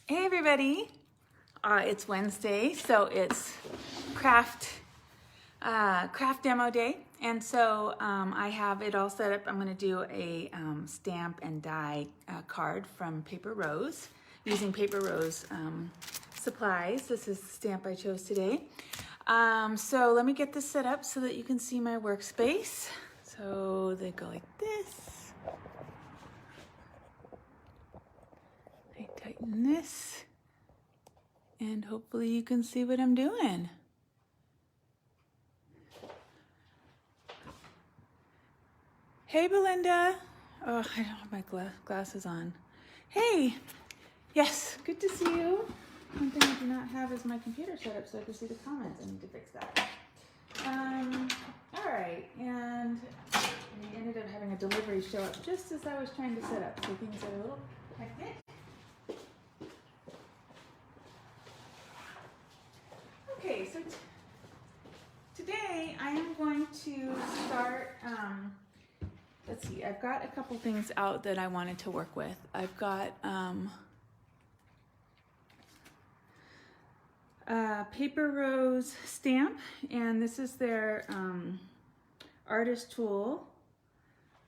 Hey everybody, it's Wednesday, so it's craft demo day, and so I have it all set up. I'm going to do a stamp and die card from Paper Rose using Paper Rose supplies. This is the stamp I chose today. So let me get this set up so that you can see my workspace. So they go like this. I tighten this, and hopefully you can see what I'm doing. Hey, Belinda. Oh, I don't have my glasses on. Hey. Yes, good to see you. One thing I do not have is my computer set up so I can see the comments. I need to fix that. All right, and we ended up having a delivery show up just as I was trying to set up, so things are a little hectic. Okay, so today I am going to start, let's see, I've got a couple things out that I wanted to work with. I've got Paper Rose stamp, and this is their artist tool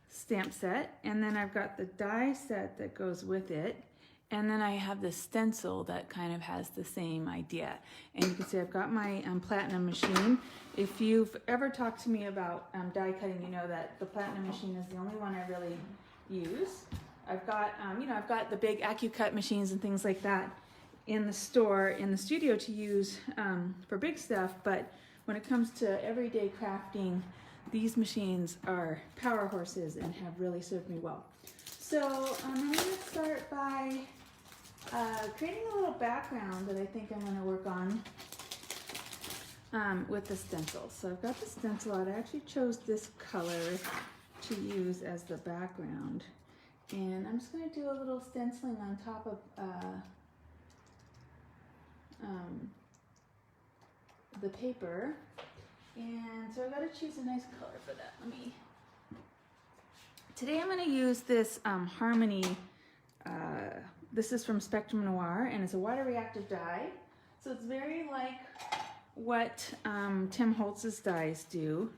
stamp set, and then I've got the die set that goes with it, and then I have the stencil that kind of has the same idea. And you can see I've got my platinum machine. If you've ever talked to me about die cutting, you know that the platinum machine is the only one I really use. I've got, I've got the big AccuCut machines and things like that in the store, in the studio to use for big stuff, but when it comes to everyday crafting, these machines are power horses and have really served me well. So I'm going to start by creating a little background that I think I'm going to work on with the stencil. So I've got the stencil out. I actually chose this color to use as the background, and I'm just going to do a little stenciling on top of the paper, and so I've got to choose a nice color for that. Today I'm going to use this Harmony, this is from Spectrum Noir, and it's a water reactive dye, so it's very like what Tim Holtz's dyes do,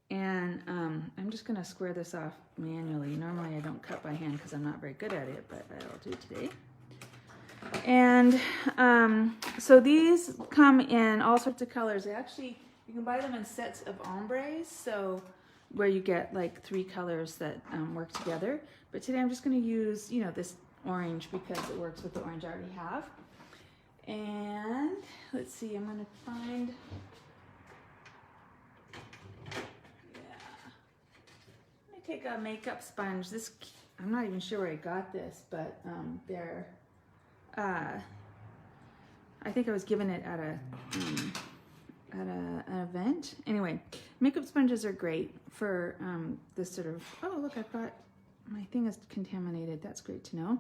and I'm just going to square this off manually. Normally I don't cut by hand because I'm not very good at it, but I'll do today. And so these come in all sorts of colors. Actually, you can buy them in sets of ombres, so where you get like 3 colors that work together. But today I'm just going to use, this orange because it works with the orange I already have. And let's see, I'm going to find, I'm going to take a makeup sponge. This, I'm not even sure where I got this, but they're, I think I was given it at an event. Anyway, makeup sponges are great for this sort of, oh look, I've got, my thing is contaminated. That's great to know.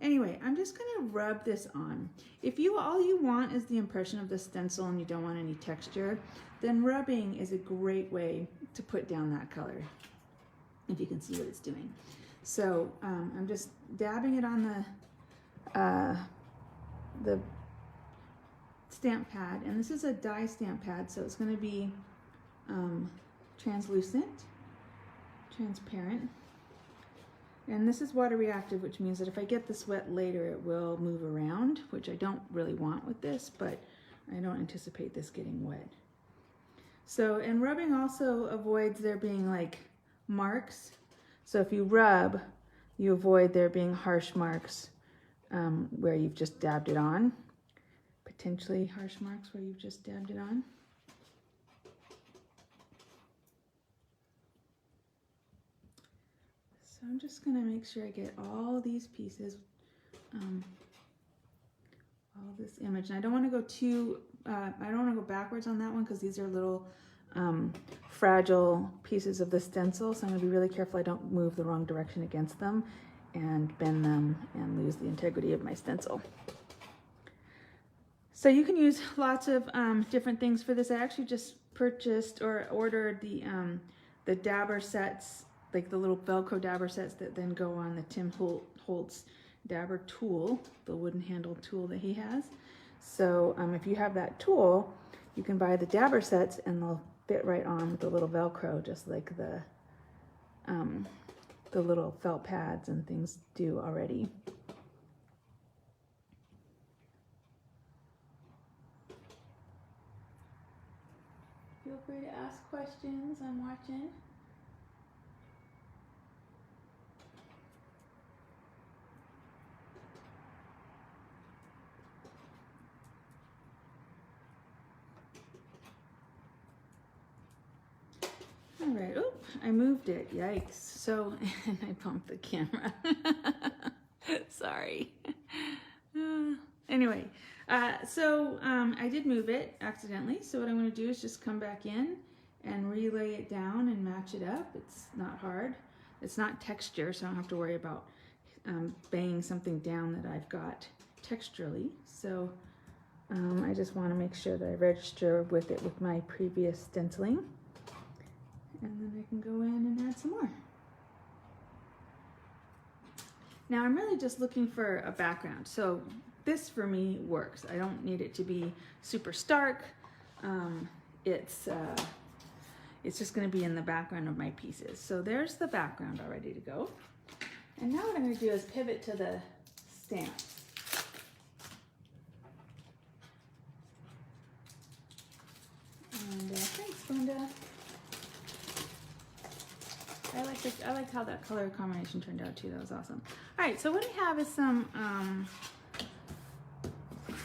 Anyway, I'm just gonna rub this on. If all you want is the impression of the stencil and you don't want any texture, then rubbing is a great way to put down that color, if you can see what it's doing. So I'm just dabbing it on the stamp pad, and this is a die stamp pad, so it's going to be transparent, and this is water reactive, which means that if I get this wet later it will move around, which I don't really want with this, but I don't anticipate this getting wet. So, and rubbing also avoids there being like marks. So if you rub, you avoid there being harsh marks where you've just dabbed it on. Potentially harsh marks where you've just dabbed it on. So I'm just going to make sure I get all these pieces, all this image. And I don't want to go too, I don't want to go backwards on that one because these are little fragile pieces of the stencil, so I'm going to be really careful I don't move the wrong direction against them and bend them and lose the integrity of my stencil. So you can use lots of different things for this. I actually just purchased or ordered the dabber sets, like the little Velcro dabber sets that then go on the Tim Holtz dabber tool, the wooden handled tool that he has. So if you have that tool, you can buy the dabber sets and they'll fit right on with the little Velcro, just like the little felt pads and things do already. Feel free to ask questions. I'm watching. All right, oop, I moved it, yikes. So, and I bumped the camera. Sorry. Anyway, I did move it accidentally. So what I'm gonna do is just come back in and relay it down and match it up. It's not hard. It's not texture, so I don't have to worry about banging something down that I've got texturally. So I just wanna make sure that I register with it with my previous stenciling. And then I can go in and add some more. Now I'm really just looking for a background. So this for me works. I don't need it to be super stark. It's just gonna be in the background of my pieces. So there's the background all ready to go. And now what I'm gonna do is pivot to the stamps. And thanks, Glenda. I liked how that color combination turned out too. That was awesome. All right, so what I have is some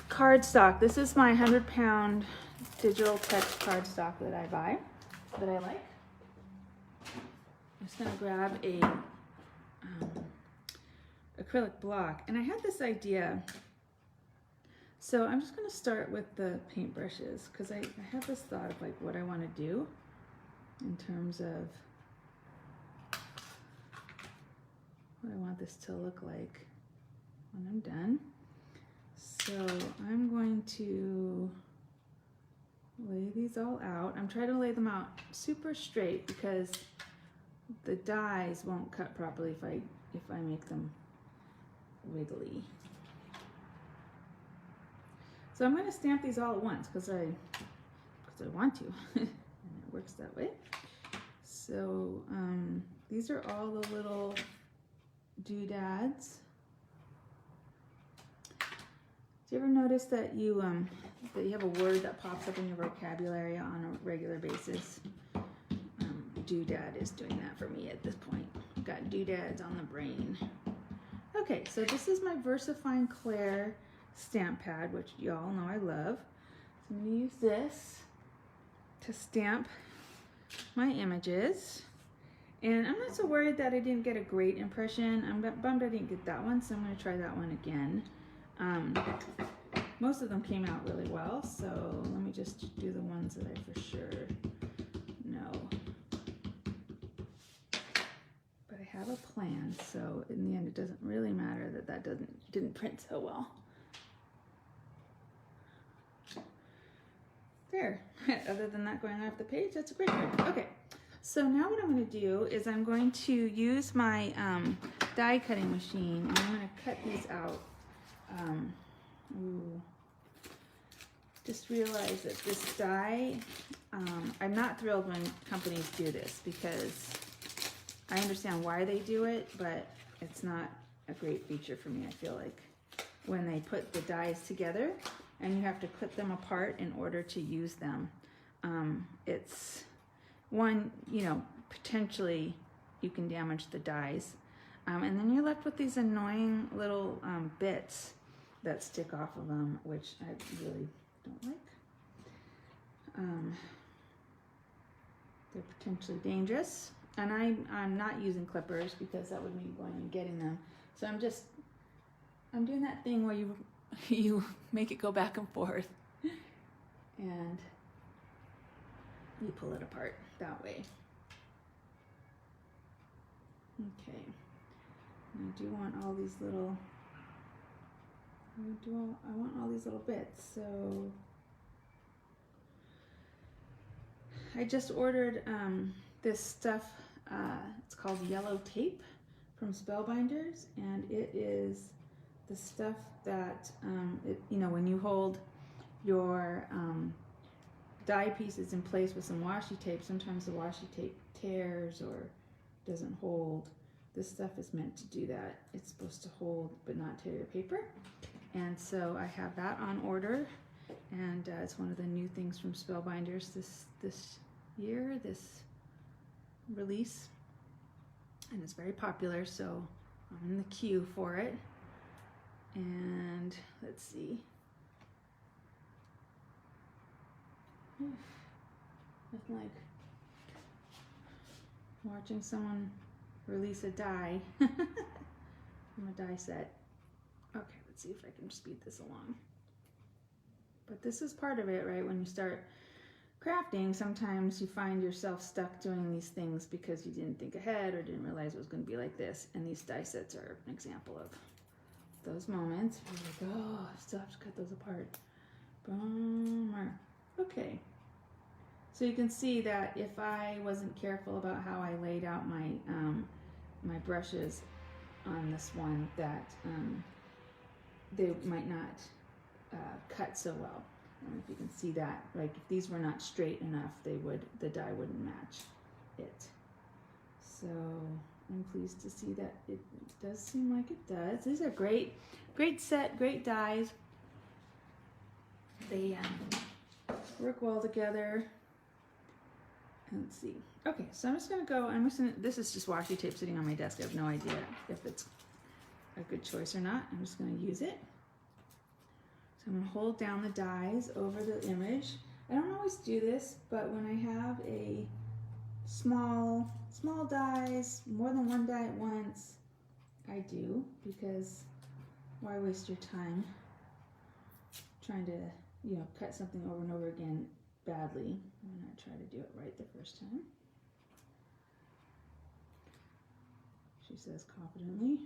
cardstock. This is my 100-pound digital text cardstock that I buy, that I like. I'm just gonna grab a acrylic block, and I had this idea. So I'm just gonna start with the paintbrushes because I have this thought of like what I want to do in terms of what I want this to look like when I'm done. So I'm going to lay these all out. I'm trying to lay them out super straight because the dies won't cut properly if I make them wiggly. So I'm going to stamp these all at once because I want to, and it works that way. So these are all the little doodads. Do you ever notice that you have a word that pops up in your vocabulary on a regular basis? Doodad is doing that for me at this point. I've got doodads on the brain. Okay, so this is my VersaFine Claire stamp pad, which y'all know I love. So I'm going to use this to stamp my images. And I'm not so worried that I didn't get a great impression. I'm bummed I didn't get that one, so I'm going to try that one again. Most of them came out really well, so let me just do the ones that I for sure know. But I have a plan, so in the end it doesn't really matter that didn't print so well. There. Other than that going off the page, that's a great print. Okay. So now what I'm going to do is I'm going to use my die cutting machine and I'm going to cut these out. Just realize that this die, I'm not thrilled when companies do this because I understand why they do it, but it's not a great feature for me, I feel like, when they put the dies together and you have to clip them apart in order to use them. It's one, potentially you can damage the dies. And then you're left with these annoying little bits that stick off of them, which I really don't like. They're potentially dangerous. And I'm not using clippers because that would mean going and getting them. So I'm doing that thing where you make it go back and forth and you pull it apart that way. Okay. And I do want all these little, I want all these little bits. So I just ordered this stuff, it's called yellow tape from Spellbinders, and it is the stuff that, you know, when you hold your die pieces in place with some washi tape, sometimes the washi tape tears or doesn't hold. This stuff is meant to do that. It's supposed to hold but not tear your paper. And so I have that on order, and it's one of the new things from Spellbinders this year, this release, and it's very popular, so I'm in the queue for it. And let's see. Nothing like watching someone release a die from a die set. Okay, let's see if I can speed this along. But this is part of it, right? When you start crafting, sometimes you find yourself stuck doing these things because you didn't think ahead or didn't realize it was going to be like this. And these die sets are an example of those moments. You're like, oh, I still have to cut those apart. Bummer. Okay. So you can see that if I wasn't careful about how I laid out my my brushes on this one, that they might not cut so well. I don't know if you can see that. Like if these were not straight enough, the die wouldn't match it. So I'm pleased to see that it does seem like it does. These are great set, great dies. They work well together. Let's see. Okay, so I'm just gonna go, this is just washi tape sitting on my desk. I have no idea if it's a good choice or not. I'm just gonna use it. So I'm gonna hold down the dies over the image. I don't always do this, but when I have a small dies, more than one die at once, I do, because why waste your time trying to, you know, cut something over and over again badly. I'm gonna try to do it right the first time. She says confidently.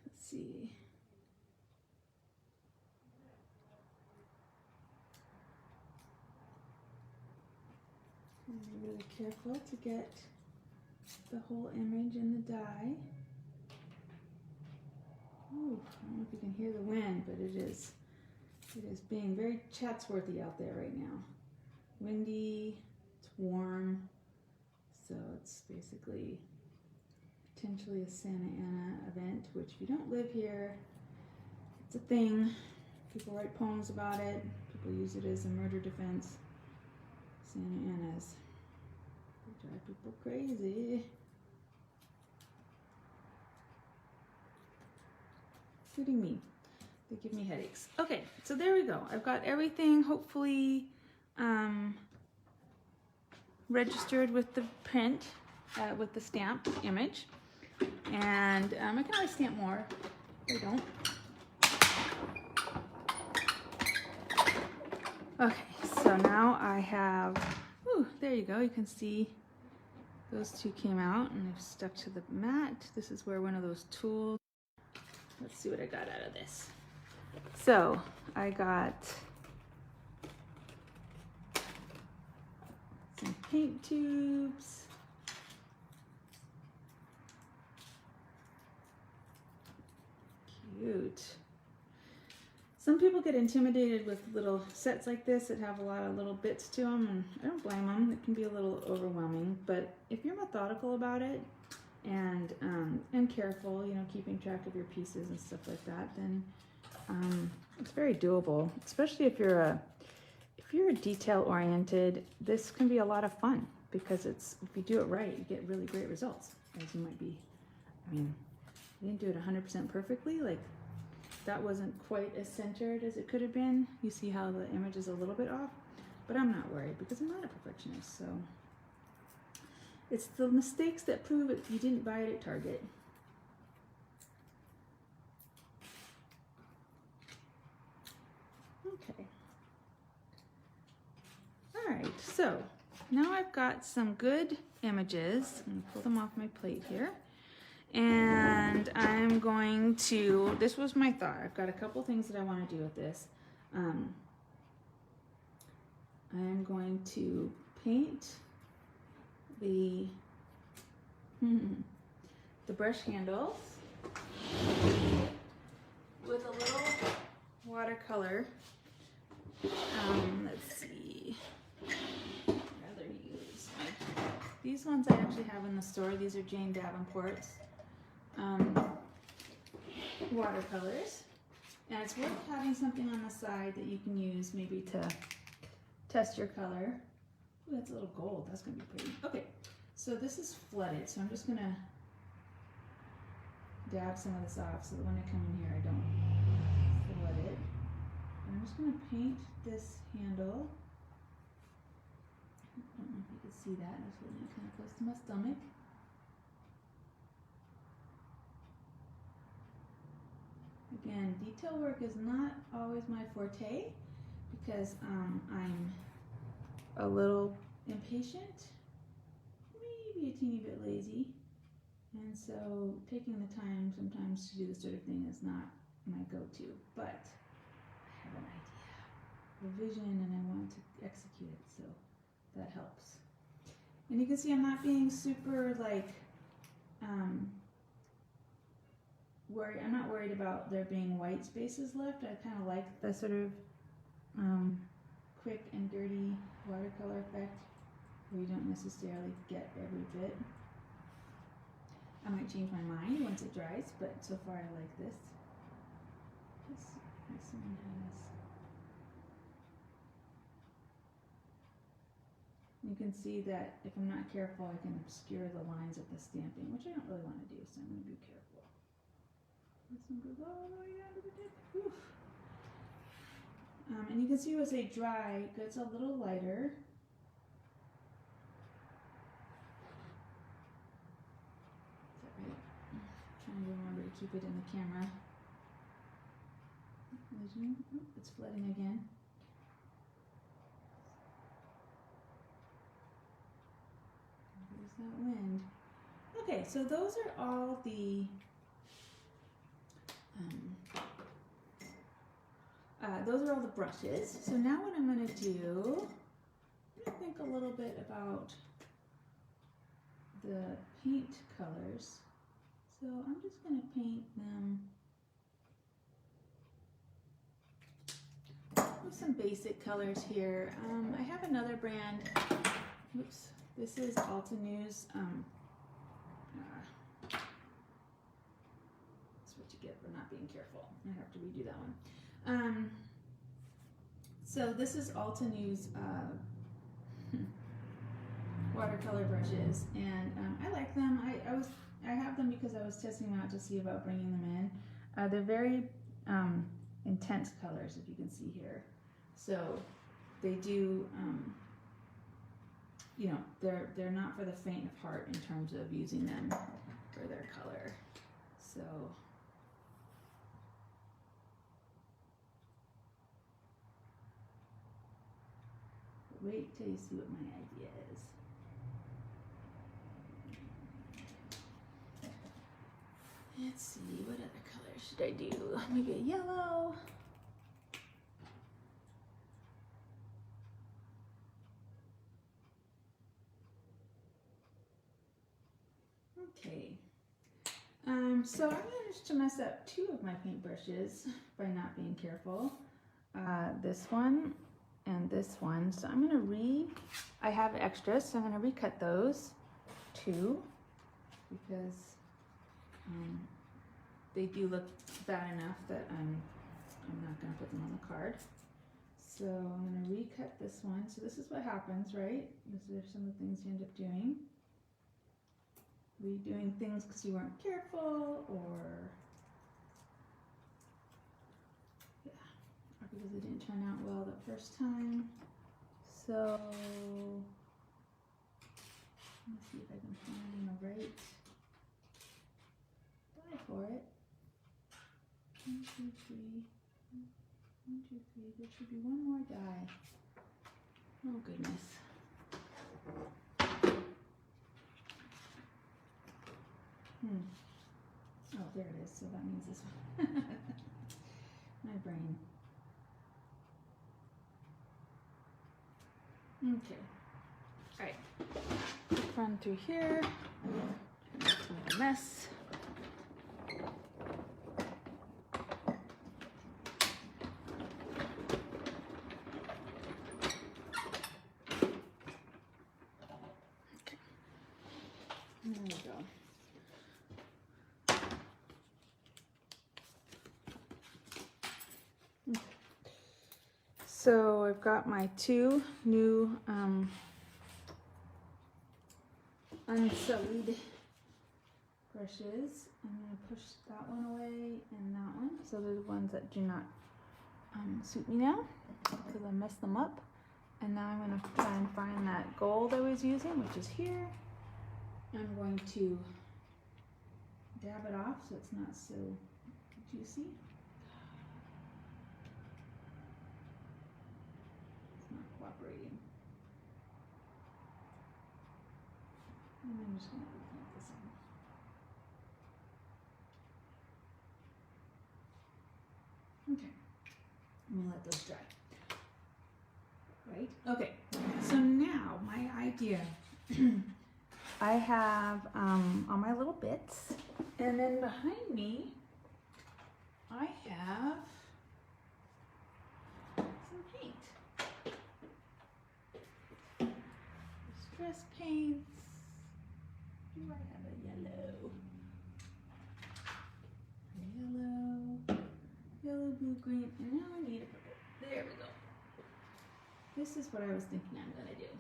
Let's see. Be really careful to get the whole image in the die. Ooh, I don't know if you can hear the wind, but it is being very Chatsworthy out there right now. Windy, it's warm, so it's basically potentially a Santa Ana event, which if you don't live here, it's a thing. People write poems about it. People use it as a murder defense. Santa Anas. They drive people crazy. Including me. They give me headaches. Okay, so there we go. I've got everything hopefully registered with the print, with the stamp image. And I can always stamp more. I don't. Okay, so now I have, there you go. You can see those two came out and they've stuck to the mat. This is where one of those tools, let's see what I got out of this. So I got some paint tubes. Cute. Some people get intimidated with little sets like this that have a lot of little bits to them, and I don't blame them. It can be a little overwhelming, but if you're methodical about it and careful, you know, keeping track of your pieces and stuff like that, then it's very doable. Especially if you're a detail oriented, this can be a lot of fun, because if you do it right, you get really great results. As you might be, I mean, you didn't do it 100% perfectly, like that wasn't quite as centered as it could have been. You see how the image is a little bit off, but I'm not worried because I'm not a perfectionist. So it's the mistakes that prove it. You didn't buy it at Target. Okay. All right, so now I've got some good images. I'm gonna pull them off my plate here. And I'm going to, this was my thought. I've got a couple things that I want to do with this. I'm going to paint the brush handles with a little watercolor. Let's see. I'd rather use these ones I actually have in the store. These are Jane Davenport's watercolors. And it's worth having something on the side that you can use maybe to test your color. Ooh, that's a little gold. That's going to be pretty. Okay, so this is flooded, so I'm just going to dab some of this off so that when I come in here I don't flood it. And I'm just going to paint this handle. I don't know if you can see that. It's really kind of close to my stomach. Again, detail work is not always my forte because I'm a little impatient, maybe a teeny bit lazy, and so taking the time sometimes to do this sort of thing is not my go-to, but I have an idea, a vision, and I want to execute it, so that helps. And you can see I'm not being super like worried. I'm not worried about there being white spaces left. I kind of like the sort of quick and dirty watercolor effect where you don't necessarily get every bit. I might change my mind once it dries, but so far I like this. This one has. You can see that if I'm not careful, I can obscure the lines of the stamping, which I don't really want to do, so I'm going to be careful. This one goes all the way down to the tip. Oof. And you can see as they dry, it gets a little lighter. Is that right? I'm trying to remember to keep it in the camera. Oh, it's flooding again. There's that wind. Okay, so those are all the brushes. So now what I'm going to do, I'm going to think a little bit about the paint colors. So I'm just going to paint them with some basic colors here. I have another brand. Oops, this is Alta News. That's what you get for not being careful. I have to redo that one. So this is Alta News watercolor brushes, and I like them. I have them because I was testing them out to see about bringing them in. They're very intense colors, if you can see here. So they do, you know, they're not for the faint of heart in terms of using them for their color. So. Wait till you see what my idea is. Let's see, what other color should I do? Maybe a yellow. Okay. So I managed to mess up two of my paintbrushes by not being careful. This one and this one. So I'm gonna I have extras, so I'm gonna recut those two because they do look bad enough that I'm not gonna put them on the card. So I'm gonna recut this one. So this is what happens, right? These are some of the things you end up doing. Redoing things because you weren't careful, or because it didn't turn out well the first time. So let's see if I can find the right die for it. 1, 2, 3. 1, 2, 3. There should be one more die. Oh goodness. Oh, there it is. So that means this one. My brain. Okay. All right. Run through here. It's a mess. Okay. There we go. So I've got my two new unsullied brushes. I'm going to push that one away and that one. So they're the ones that do not suit me now because I messed them up. And now I'm going to try and find that gold I was using, which is here. I'm going to dab it off so it's not so juicy. Cooperating. And I'm just going to paint this in. Okay. I'm going to let those dry. Right? Okay. So now my idea. I have all my little bits, and then behind me I have some paint. Distress paints. Do I have a yellow? Yellow, blue, green, and now I need a purple. There we go. This is what I was thinking I'm gonna do. I'm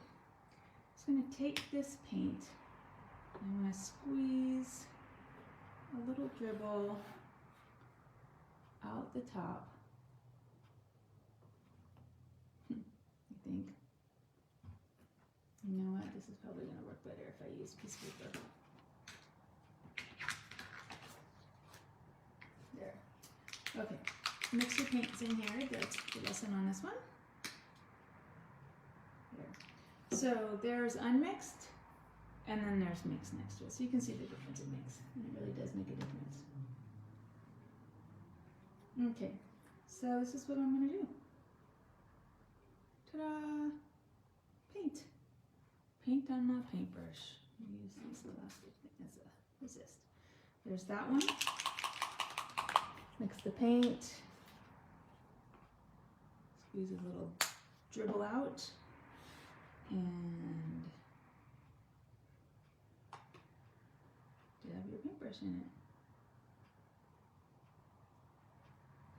just gonna take this paint. I'm gonna squeeze a little dribble out the top. I think. You know what? This is probably going to work better if I use piece of paper. There. Okay. Mix your paints in here. That's the lesson on this one. There. So there's unmixed, and then there's mixed next to it. So you can see the difference in mix. And it really does make a difference. Okay. So this is what I'm going to do. Ta-da! Paint. Paint on my paintbrush. Use this plastic thing as a resist. There's that one. Mix the paint. Squeeze a little dribble out. And dab your paintbrush in it.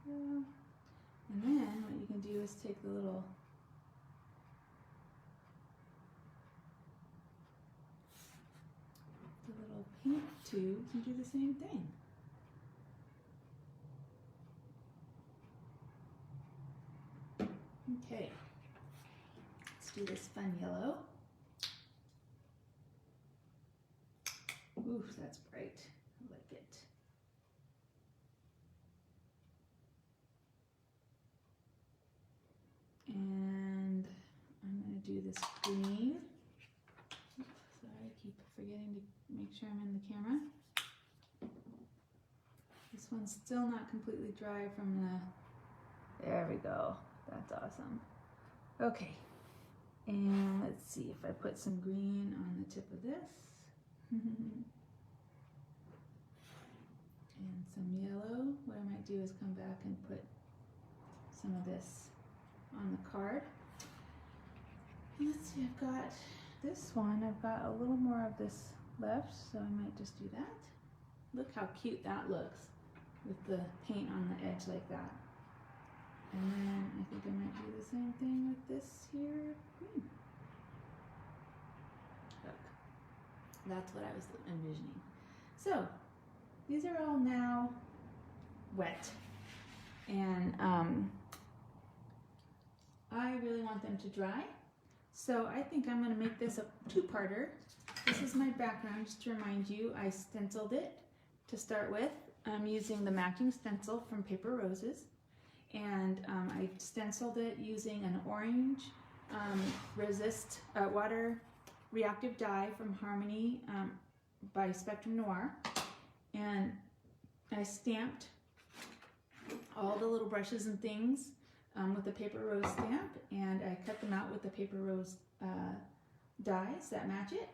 And then what you can do is take the little paint tubes and do the same thing. Okay, let's do this fun yellow. Ooh, that's bright. I like it. And I'm going to do this green. Oops, sorry, I keep forgetting to make sure I'm in the camera. This one's still not completely dry from the... There we go. That's awesome. Okay. And let's see if I put some green on the tip of this. And some yellow. What I might do is come back and put some of this on the card. And let's see, I've got this one. I've got a little more of this left, so I might just do that. Look how cute that looks with the paint on the edge like that. And then I think I might do the same thing with this here green. Look, that's what I was envisioning. So these are all now wet, and I really want them to dry. So I think I'm going to make this a two-parter. This is my background, just to remind you. I stenciled it to start with. I'm using the matching stencil from Paper Roses. And I stenciled it using an orange water reactive dye from Harmony by Spectrum Noir. And I stamped all the little brushes and things with the Paper Rose stamp, and I cut them out with the paper rose dies that match it.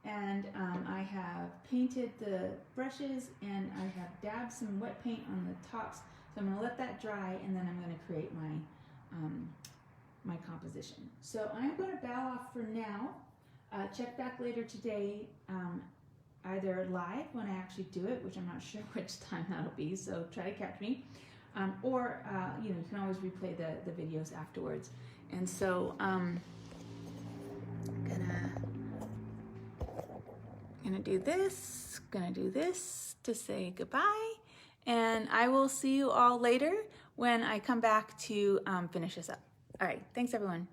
And I have painted the brushes and I have dabbed some wet paint on the tops. So I'm going to let that dry and then I'm going to create my, my composition. So I'm going to bow off for now. Check back later today, either live when I actually do it, which I'm not sure which time that'll be, so try to catch me. Or you know, you can always replay the videos afterwards. And so gonna do this to say goodbye, and I will see you all later when I come back to finish this up. All right, thanks everyone.